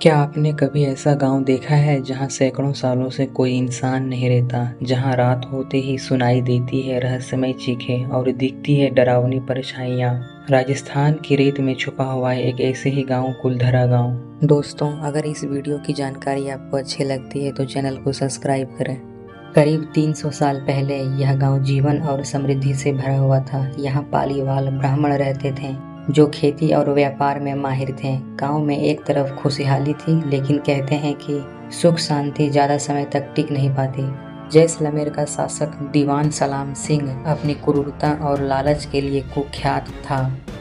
क्या आपने कभी ऐसा गांव देखा है जहां सैकड़ों सालों से कोई इंसान नहीं रहता, जहां रात होते ही सुनाई देती है रहस्यमय चीखें और दिखती है डरावनी परछाइयां। राजस्थान की रेत में छुपा हुआ है एक ऐसे ही गांव, कुलधरा गांव। दोस्तों, अगर इस वीडियो की जानकारी आपको अच्छी लगती है तो चैनल को सब्सक्राइब करें। करीब 300 साल पहले यह गांव जीवन और समृद्धि से भरा हुआ था। यहाँ पालीवाल ब्राह्मण रहते थे जो खेती और व्यापार में माहिर थे। गांव में एक तरफ खुशहाली थी, लेकिन कहते हैं कि सुख शांति ज्यादा समय तक टिक नहीं पाती। जैसलमेर का शासक दीवान सलाम सिंह अपनी क्रूरता और लालच के लिए कुख्यात था।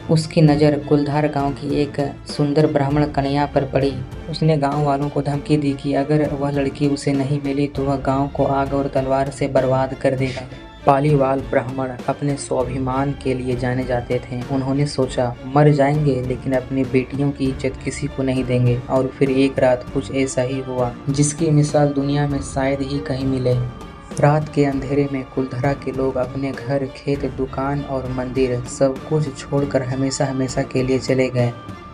उसकी नज़र कुलधार गांव की एक सुंदर ब्राह्मण कन्या पर पड़ी। उसने गांव वालों को धमकी दी कि अगर वह लड़की उसे नहीं मिली तो वह गांव को आग और तलवार से बर्बाद कर देगा। पालीवाल ब्राह्मण अपने स्वाभिमान के लिए जाने जाते थे। उन्होंने सोचा, मर जाएंगे लेकिन अपनी बेटियों की इज्जत किसी को नहीं देंगे। और फिर एक रात कुछ ऐसा ही हुआ जिसकी मिसाल दुनिया में शायद ही कहीं मिले। रात के अंधेरे में कुलधरा के लोग अपने घर, खेत, दुकान और मंदिर सब कुछ छोड़कर हमेशा हमेशा के लिए चले गए।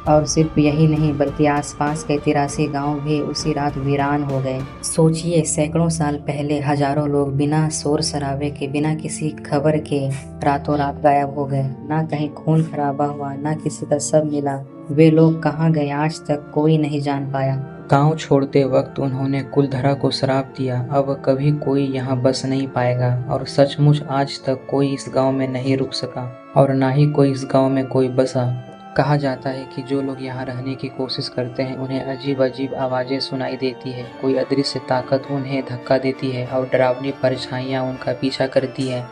और सिर्फ यही नहीं, बल्कि आसपास के 83 गांव भी उसी रात वीरान हो गए। सोचिए, सैकड़ों साल पहले हजारों लोग बिना शोर शराबे के, बिना किसी खबर के रातों रात गायब हो गए। ना कहीं खून खराबा हुआ, ना किसी का शव मिला। वे लोग कहाँ गए आज तक कोई नहीं जान पाया। गांव छोड़ते वक्त उन्होंने कुलधरा को श्राप दिया, अब कभी कोई यहाँ बस नहीं पाएगा। और सचमुच आज तक कोई इस गांव में नहीं रुक सका और ना ही कोई इस गांव में कोई बसा। कहा जाता है कि जो लोग यहाँ रहने की कोशिश करते हैं उन्हें अजीब अजीब आवाज़ें सुनाई देती है। कोई अदृश्य ताकत उन्हें धक्का देती है और डरावनी परछाइयाँ उनका पीछा करती है।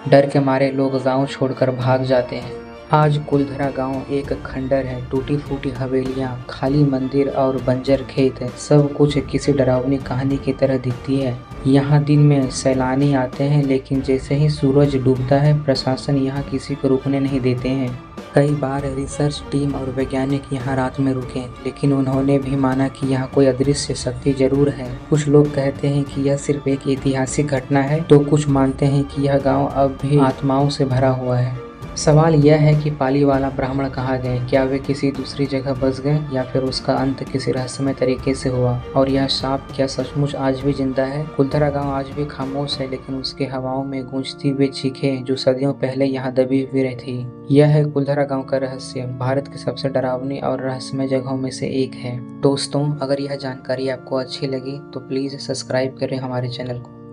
डर के मारे लोग गांव छोड़कर भाग जाते हैं। आज कुलधरा गांव एक खंडर है। टूटी फूटी हवेलियाँ, खाली मंदिर और बंजर खेत है। सब कुछ किसी डरावनी कहानी की तरह दिखती है। यहाँ दिन में सैलानी आते हैं, लेकिन जैसे ही सूरज डूबता है प्रशासन यहाँ किसी को रुकने नहीं देते हैं। कई बार रिसर्च टीम और वैज्ञानिक यहाँ रात में रुके, लेकिन उन्होंने भी माना कि यहाँ कोई अदृश्य शक्ति जरूर है। कुछ लोग कहते हैं कि यह सिर्फ एक ऐतिहासिक घटना है, तो कुछ मानते हैं कि यह गांव अब भी आत्माओं से भरा हुआ है। सवाल यह है कि पालीवाला ब्राह्मण कहाँ गए? क्या वे किसी दूसरी जगह बस गए या फिर उसका अंत किसी रहस्यमय तरीके से हुआ? और यह सांप क्या सचमुच आज भी जिंदा है? कुलधरा गांव आज भी खामोश है, लेकिन उसके हवाओं में गूंजती हुई चीखें जो सदियों पहले यहाँ दबी हुई रही थी। यह है कुलधरा गांव का रहस्य। भारत की सबसे डरावनी और रहस्यमय जगहों में से एक है। दोस्तों, अगर यह जानकारी आपको अच्छी लगी तो प्लीज़ सब्सक्राइब करें हमारे चैनल को।